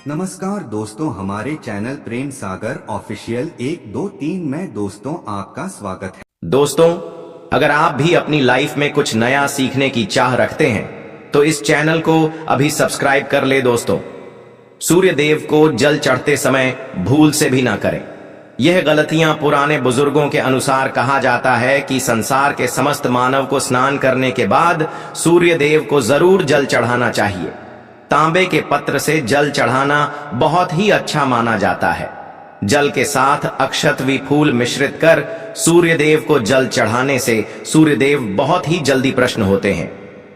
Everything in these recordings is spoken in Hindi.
नमस्कार दोस्तों, हमारे चैनल प्रेम सागर ऑफिशियल 1 2 3 में दोस्तों आपका स्वागत है। दोस्तों, अगर आप भी अपनी लाइफ में कुछ नया सीखने की चाह रखते हैं तो इस चैनल को अभी सब्सक्राइब कर ले। दोस्तों, सूर्य देव को जल चढ़ते समय भूल से भी ना करें। यह गलतियां पुराने बुजुर्गों के अनुसार कहा जाता है कि संसार के समस्त मानव को स्नान करने के बाद सूर्य देव को जरूर जल चढ़ाना चाहिए। तांबे के पत्र से जल चढ़ाना बहुत ही अच्छा माना जाता है। जल के साथ अक्षत व फूल मिश्रित कर सूर्य देव को जल चढ़ाने से सूर्य देव बहुत ही जल्दी प्रसन्न होते हैं।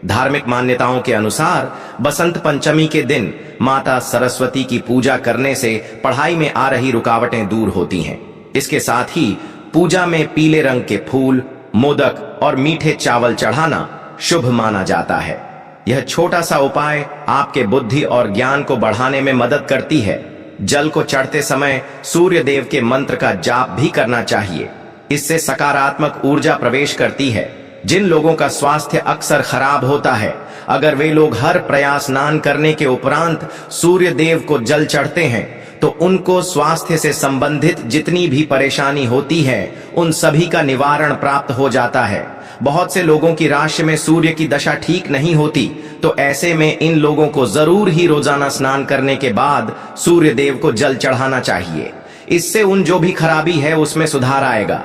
धार्मिक मान्यताओं के अनुसार बसंत पंचमी के दिन माता सरस्वती की पूजा करने से पढ़ाई में आ रही रुकावटें दूर होती हैं। इसके साथ ही पूजा में पीले रंग के फूल, मोदक और मीठे चावल चढ़ाना शुभ माना जाता है। यह छोटा सा उपाय आपके बुद्धि और ज्ञान को बढ़ाने में मदद करती है। जल को चढ़ते समय सूर्य देव के मंत्र का जाप भी करना चाहिए। इससे सकारात्मक ऊर्जा प्रवेश करती है। जिन लोगों का स्वास्थ्य अक्सर खराब होता है, अगर वे लोग हर प्रयास स्नान करने के उपरांत सूर्य देव को जल चढ़ते हैं तो उनको स्वास्थ्य से संबंधित जितनी भी परेशानी होती है उन सभी का निवारण प्राप्त हो जाता है। बहुत से लोगों की राशि में सूर्य की दशा ठीक नहीं होती, तो ऐसे में इन लोगों को जरूर ही रोजाना स्नान करने के बाद सूर्य देव को जल चढ़ाना चाहिए। इससे उन जो भी खराबी है उसमें सुधार आएगा।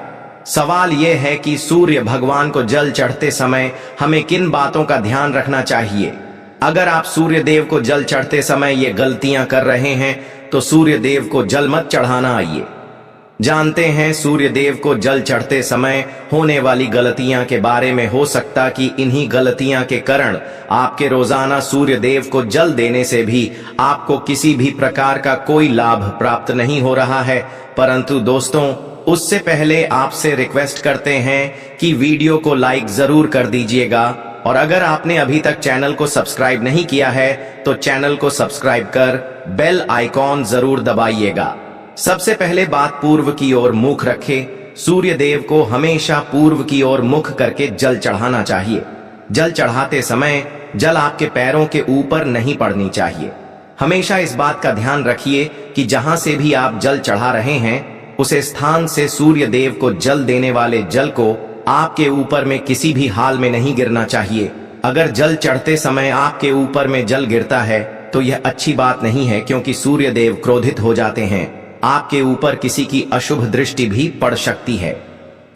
सवाल यह है कि सूर्य भगवान को जल चढ़ते समय हमें किन बातों का ध्यान रखना चाहिए। अगर आप सूर्य देव को जल चढ़ते समय ये गलतियां कर रहे हैं तो सूर्य देव को जल मत चढ़ाना। आइए जानते हैं सूर्य देव को जल चढ़ते समय होने वाली गलतियां के बारे में। हो सकता कि इन्हीं गलतियां के कारण आपके रोजाना सूर्य देव को जल देने से भी आपको किसी भी प्रकार का कोई लाभ प्राप्त नहीं हो रहा है। परंतु दोस्तों, उससे पहले आपसे रिक्वेस्ट करते हैं कि वीडियो को लाइक जरूर कर दीजिएगा, और अगर आपने अभी तक चैनल को सब्सक्राइब नहीं किया है तो चैनल को सब्सक्राइब कर बेल आइकॉन जरूर दबाइएगा। सबसे पहले बात पूर्व की ओर मुख रखे। सूर्य देव को हमेशा पूर्व की ओर मुख करके जल चढ़ाना चाहिए। जल चढ़ाते समय जल आपके पैरों के ऊपर नहीं पड़नी चाहिए। हमेशा इस बात का ध्यान रखिए कि जहां से भी आप जल चढ़ा रहे हैं उसे स्थान से सूर्य देव को जल देने वाले जल को आपके ऊपर में किसी भी हाल में नहीं गिरना चाहिए। अगर जल चढ़ते समय आपके ऊपर में जल गिरता है तो यह अच्छी बात नहीं है, क्योंकि सूर्य देव क्रोधित हो जाते हैं। आपके ऊपर किसी की अशुभ दृष्टि भी पड़ सकती है।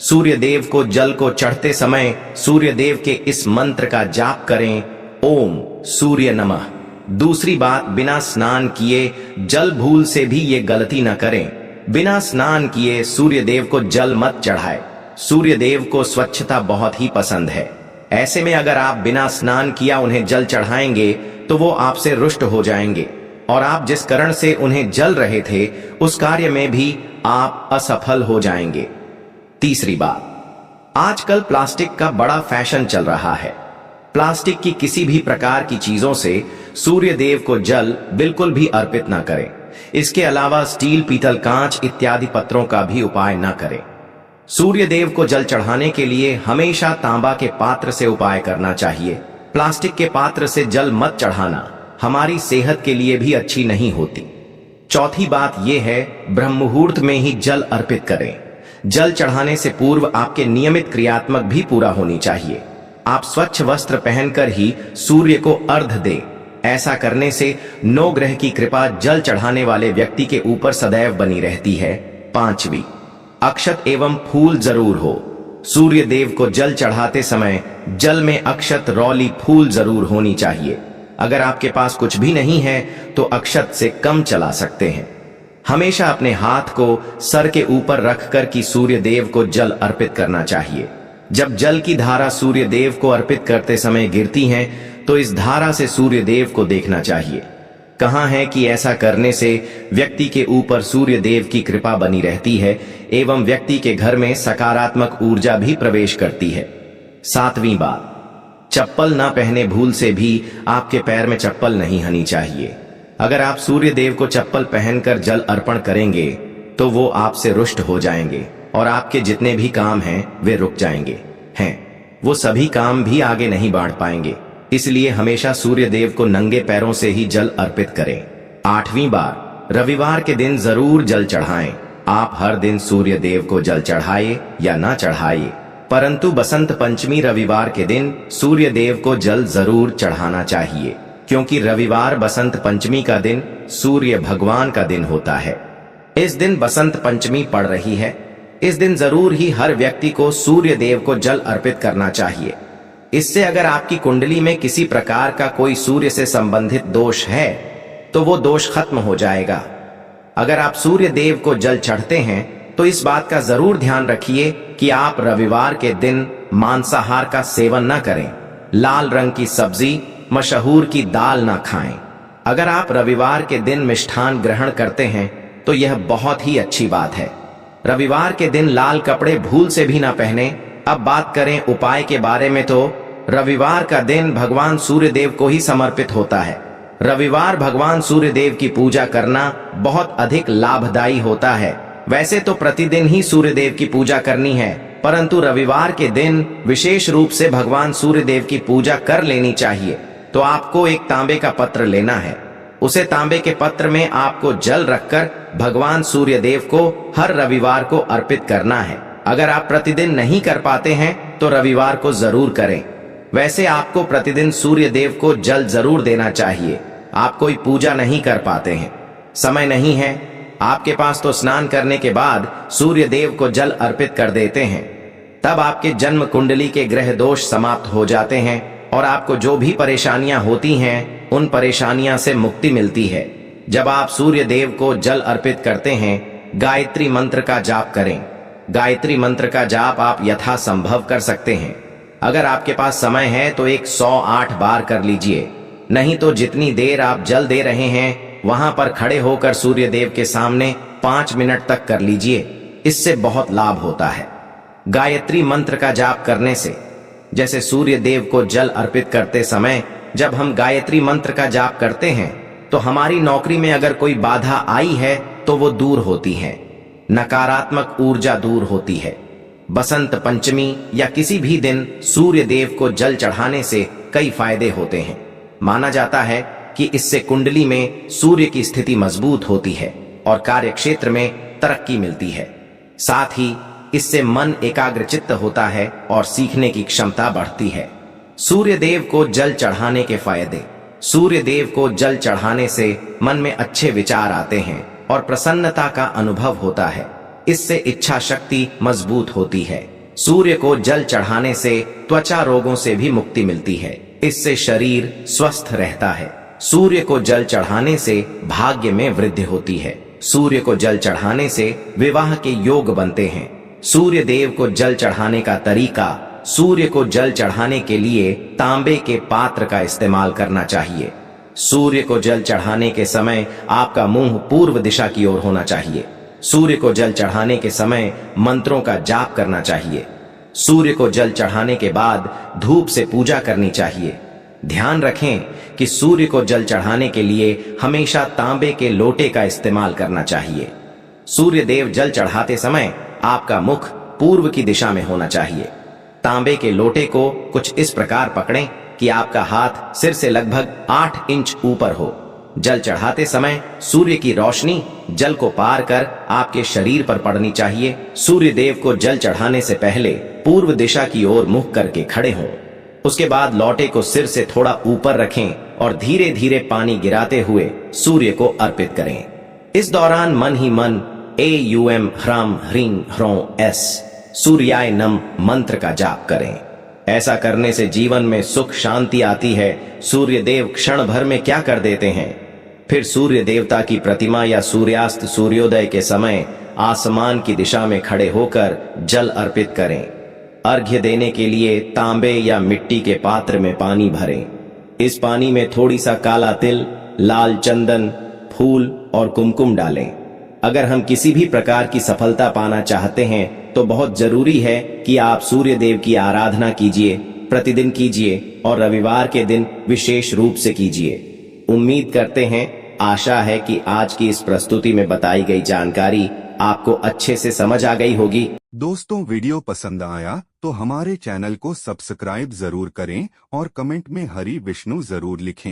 सूर्य देव को जल को चढ़ते समय सूर्य देव के इस मंत्र का जाप करें, ओम सूर्य नमः। दूसरी बात, बिना स्नान किए जल भूल से भी ये गलती न करें। बिना स्नान किए सूर्य देव को जल मत चढ़ाए। सूर्य देव को स्वच्छता बहुत ही पसंद है। ऐसे में अगर आप बिना स्नान किया उन्हें जल चढ़ाएंगे तो वो आपसे रुष्ट हो जाएंगे और आप जिस कारण से उन्हें जल रहे थे उस कार्य में भी आप असफल हो जाएंगे। तीसरी बात, आजकल प्लास्टिक का बड़ा फैशन चल रहा है। प्लास्टिक की किसी भी प्रकार की चीजों से सूर्य देव को जल बिल्कुल भी अर्पित ना करें। इसके अलावा स्टील, पीतल, कांच इत्यादि पत्रों का भी उपाय ना करें। सूर्य देव को जल चढ़ाने के लिए हमेशा तांबा के पात्र से उपाय करना चाहिए। प्लास्टिक के पात्र से जल मत चढ़ाना हमारी सेहत के लिए भी अच्छी नहीं होती। चौथी बात यह है, ब्रह्म मुहूर्त में ही जल अर्पित करें। जल चढ़ाने से पूर्व आपके नियमित क्रियात्मक भी पूरा होनी चाहिए। आप स्वच्छ वस्त्र पहनकर ही सूर्य को अर्घ्य दें। ऐसा करने से नौ ग्रह की कृपा जल चढ़ाने वाले व्यक्ति के ऊपर सदैव बनी रहती है। पांचवी, अक्षत एवं फूल जरूर हो। सूर्य देव को जल चढ़ाते समय जल में अक्षत, रौली, फूल जरूर होनी चाहिए। अगर आपके पास कुछ भी नहीं है तो अक्षत से कम चला सकते हैं। हमेशा अपने हाथ को सर के ऊपर रखकर कि सूर्य देव को जल अर्पित करना चाहिए। जब जल की धारा सूर्य देव को अर्पित करते समय गिरती हैं तो इस धारा से सूर्य देव को देखना चाहिए। कहा है कि ऐसा करने से व्यक्ति के ऊपर सूर्य देव की कृपा बनी रहती है एवं व्यक्ति के घर में सकारात्मक ऊर्जा भी प्रवेश करती है। सातवीं बात, चप्पल ना पहने भूल से भी आपके पैर में चप्पल नहीं होनी चाहिए। अगर आप सूर्य देव को चप्पल पहनकर जल अर्पण करेंगे तो वो आपसे रुष्ट हो जाएंगे और आपके जितने भी काम हैं वे रुक जाएंगे वो सभी काम भी आगे नहीं बढ़ पाएंगे। इसलिए हमेशा सूर्य देव को नंगे पैरों से ही जल अर्पित करें। 8वीं बार, रविवार के दिन जरूर जल चढ़ाएं। आप हर दिन सूर्य देव को जल चढ़ाए या ना चढ़ाए, परंतु बसंत पंचमी रविवार के दिन सूर्य देव को जल जरूर चढ़ाना चाहिए, क्योंकि रविवार बसंत पंचमी का दिन सूर्य भगवान का दिन होता है। इस दिन बसंत पंचमी पड़ रही है। इस दिन जरूर ही हर व्यक्ति को सूर्य देव को जल अर्पित करना चाहिए। इससे अगर आपकी कुंडली में किसी प्रकार का कोई सूर्य से संबंधित दोष है तो वो दोष खत्म हो जाएगा। अगर आप सूर्य देव को जल चढ़ते हैं तो इस बात का जरूर ध्यान रखिए कि आप रविवार के दिन मांसाहार का सेवन न करें, लाल रंग की सब्जी, मशहूर की दाल ना खाएं। अगर आप रविवार के दिन मिष्ठान ग्रहण करते हैं तो यह बहुत ही अच्छी बात है। रविवार के दिन लाल कपड़े भूल से भी ना पहने। अब बात करें उपाय के बारे में, तो रविवार का दिन भगवान सूर्य देव को ही समर्पित होता है। रविवार भगवान सूर्य देव की पूजा करना बहुत अधिक लाभदायी होता है। वैसे तो प्रतिदिन ही सूर्य देव की पूजा करनी है, परंतु रविवार के दिन विशेष रूप से भगवान सूर्य देव की पूजा कर लेनी चाहिए। तो आपको एक तांबे का पत्र लेना है। उसे तांबे के पत्र में आपको जल रखकर भगवान सूर्य देव को हर रविवार को अर्पित करना है। अगर आप प्रतिदिन नहीं कर पाते हैं तो रविवार को जरूर करें। वैसे आपको प्रतिदिन सूर्य देव को जल जरूर देना चाहिए। आप कोई पूजा नहीं कर पाते हैं, समय नहीं है आपके पास, तो स्नान करने के बाद सूर्य देव को जल अर्पित कर देते हैं। तब आपके जन्म कुंडली के ग्रह दोष समाप्त हो जाते हैं और आपको जो भी परेशानियां होती हैं उन परेशानियां से मुक्ति मिलती है। जब आप सूर्य देव को जल अर्पित करते हैं, गायत्री मंत्र का जाप करें। गायत्री मंत्र का जाप आप यथासंभव कर सकते हैं। अगर आपके पास समय है तो 108 बार कर लीजिए, नहीं तो जितनी देर आप जल दे रहे हैं वहां पर खड़े होकर सूर्य देव के सामने 5 मिनट तक कर लीजिए। इससे बहुत लाभ होता है। गायत्री मंत्र का जाप करने से, जैसे सूर्य देव को जल अर्पित करते समय जब हम गायत्री मंत्र का जाप करते हैं तो हमारी नौकरी में अगर कोई बाधा आई है तो वो दूर होती है, नकारात्मक ऊर्जा दूर होती है। बसंत पंचमी या किसी भी दिन सूर्य देव को जल चढ़ाने से कई फायदे होते हैं। माना जाता है कि इससे कुंडली में सूर्य की स्थिति मजबूत होती है और कार्यक्षेत्र में तरक्की मिलती है। साथ ही इससे मन एकाग्रचित्त होता है और सीखने की क्षमता बढ़ती है। सूर्य देव को जल चढ़ाने के फायदे। सूर्य देव को जल चढ़ाने से मन में अच्छे विचार आते हैं और प्रसन्नता का अनुभव होता है। इससे इच्छा शक्ति मजबूत होती है। सूर्य को जल चढ़ाने से त्वचा रोगों से भी मुक्ति मिलती है। इससे शरीर स्वस्थ रहता है। सूर्य को जल चढ़ाने से भाग्य में वृद्धि होती है। सूर्य को जल चढ़ाने से विवाह के योग बनते हैं। सूर्य देव को जल चढ़ाने का तरीका, सूर्य को जल चढ़ाने के लिए तांबे के पात्र का इस्तेमाल करना चाहिए। सूर्य को जल चढ़ाने के समय आपका मुंह पूर्व दिशा की ओर होना चाहिए। सूर्य को जल चढ़ाने के समय मंत्रों का जाप करना चाहिए। सूर्य को जल चढ़ाने के बाद धूप से पूजा करनी चाहिए। ध्यान रखें कि सूर्य को जल चढ़ाने के लिए हमेशा तांबे के लोटे का इस्तेमाल करना चाहिए। सूर्य देव जल चढ़ाते समय आपका मुख पूर्व की दिशा में होना चाहिए। तांबे के लोटे को कुछ इस प्रकार पकड़ें कि आपका हाथ सिर से लगभग 8 इंच ऊपर हो। जल चढ़ाते समय सूर्य की रोशनी जल को पार कर आपके शरीर पर पड़नी चाहिए। सूर्य देव को जल चढ़ाने से पहले पूर्व दिशा की ओर मुख करके खड़े हों। उसके बाद लोटे को सिर से थोड़ा ऊपर रखें और धीरे धीरे पानी गिराते हुए सूर्य को अर्पित करें। इस दौरान मन ही मन AUM ह्राम ह्रीं ह्रों S सूर्याय नम मंत्र का जाप करें। ऐसा करने से जीवन में सुख शांति आती है। सूर्य देव क्षण भर में क्या कर देते हैं। फिर सूर्य देवता की प्रतिमा या सूर्यास्त सूर्योदय के समय आसमान की दिशा में खड़े होकर जल अर्पित करें। अर्घ्य देने के लिए तांबे या मिट्टी के पात्र में पानी भरें। इस पानी में थोड़ी सा काला तिल, लाल चंदन, फूल और कुमकुम डालें। अगर हम किसी भी प्रकार की सफलता पाना चाहते हैं तो बहुत जरूरी है कि आप सूर्य देव की आराधना कीजिए, प्रतिदिन कीजिए और रविवार के दिन विशेष रूप से कीजिए। उम्मीद करते हैं, आशा है कि आज की इस प्रस्तुति में बताई गई जानकारी आपको अच्छे से समझ आ गई होगी। दोस्तों, वीडियो पसंद आया तो हमारे चैनल को सब्सक्राइब जरूर करें और कमेंट में हरि विष्णु जरूर लिखें।